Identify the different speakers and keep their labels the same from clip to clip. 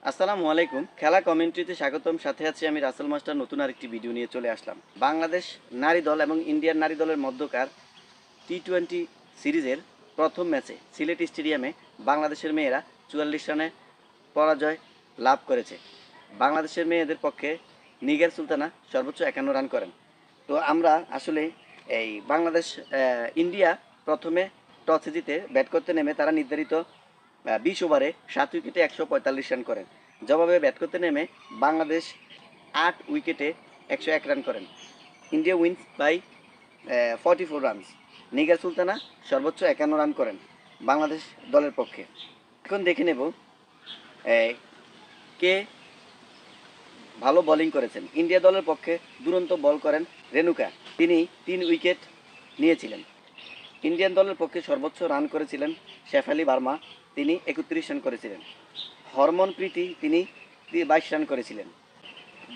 Speaker 1: আসসালামু আলাইকুম। খেলা কমেন্ট্রিতে স্বাগতম। সাথে আছি আমি রাসেল মাস্টার। নতুন আরেকটি ভিডিও নিয়ে চলে আসলাম। বাংলাদেশ নারী দল এবং ইন্ডিয়ান নারী দলের মধ্যকার টি-20 সিরিজের প্রথম ম্যাচে সিলেট স্টেডিয়ামে বাংলাদেশের মেয়েরা ৪৪ রানে পরাজয় লাভ করেছে। বাংলাদেশের মেয়েদের পক্ষে নিগার সুলতানা সর্বোচ্চ ৫১ রান করেন। তো আমরা আসলে এই বাংলাদেশ ইন্ডিয়া প্রথমে টসে জিতে ব্যাট করতে নেমে তারা নির্ধারিত ২০ ওভারে ৭ উইকেটে ১৪৫ রান করেন। জবাবে ব্যাট করতে নেমে বাংলাদেশ ৮ উইকেটে ১০১ রান করেন। India wins by 44 runs. Nigar Sultana সর্বোচ্চ ৫১ রান করেন বাংলাদেশ দলের পক্ষে। এখন দেখে নেব কে ভালো বোলিং করেছেন। ইন্ডিয়া দলের পক্ষে দুরন্ত বল করেন রেণুকা, তিনি ৩ উইকেট নিয়েছিলেন। ইন্ডিয়ান দলের পক্ষে সর্বোচ্চ রান করেছিলেন শেফালি ভার্মা, তিনি ৩১ রান করেছিলেন। হরমনপ্রীতি তিনি ২২ রান করেছিলেন।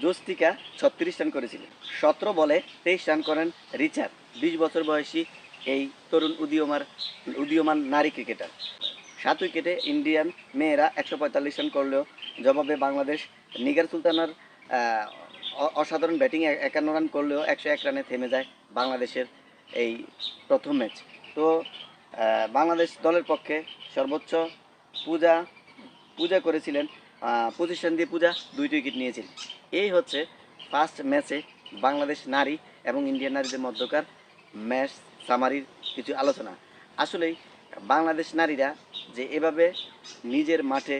Speaker 1: জোস্তিকা ৩৬ রান করেছিলেন। ১৭ বলে ২৩ রান করেন রিচার্ড, ২০ বছর বয়সী এই তরুণ উদীয়মান নারী ক্রিকেটার। ৭ উইকেটে ইন্ডিয়ান মেয়েরা ১৪৫ রান করলেও জবাবে বাংলাদেশ নিগার সুলতানার অসাধারণ ব্যাটিং ৫১ রান করলেও ১০১ রানে থেমে যায় বাংলাদেশের এই প্রথম ম্যাচ। তো বাংলাদেশ দলের পক্ষে সর্বোচ্চ পূজা করেছিলেন, ২৫ রান দিয়ে পূজা ২টি উইকেট নিয়েছিলেন। এই হচ্ছে ফার্স্ট ম্যাচে বাংলাদেশ নারী এবং ইন্ডিয়ান নারীদের মধ্যকার ম্যাচ সামারির কিছু আলোচনা। আসলেই বাংলাদেশ নারীরা যে এভাবে নিজের মাঠে,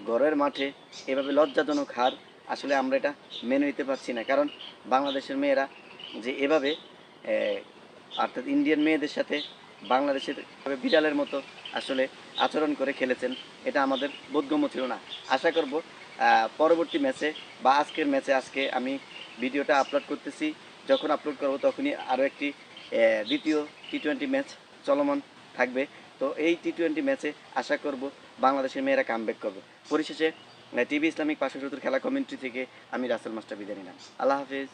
Speaker 1: ঘরের মাঠে এভাবে লজ্জাজনক হার, আসলে আমরা এটা মেনে নিতে পারছি না। কারণ বাংলাদেশের মেয়েরা যে এভাবে অর্থাৎ ইন্ডিয়ান মেয়েদের সাথে বাংলাদেশের বিড়ালের মতো আসলে আচরণ করে খেলেছেন, এটা আমাদের বোধগম্য ছিল না। আশা করব পরবর্তী ম্যাচে বা আজকের ম্যাচে, আজকে আমি ভিডিওটা আপলোড করতেছি, যখন আপলোড করব তখনই আরও একটি দ্বিতীয় টি-20 ম্যাচ চলমান থাকবে। তো এই টি-20 ম্যাচে আশা করব বাংলাদেশের মেয়েরা কামব্যাক করবে। পরিশেষে টিভি ইসলামিক ৫৭০ খেলা কমেন্ট্রি থেকে আমি রাসেল মাস্টার বিদায় নিলাম। আল্লাহ হাফিজ।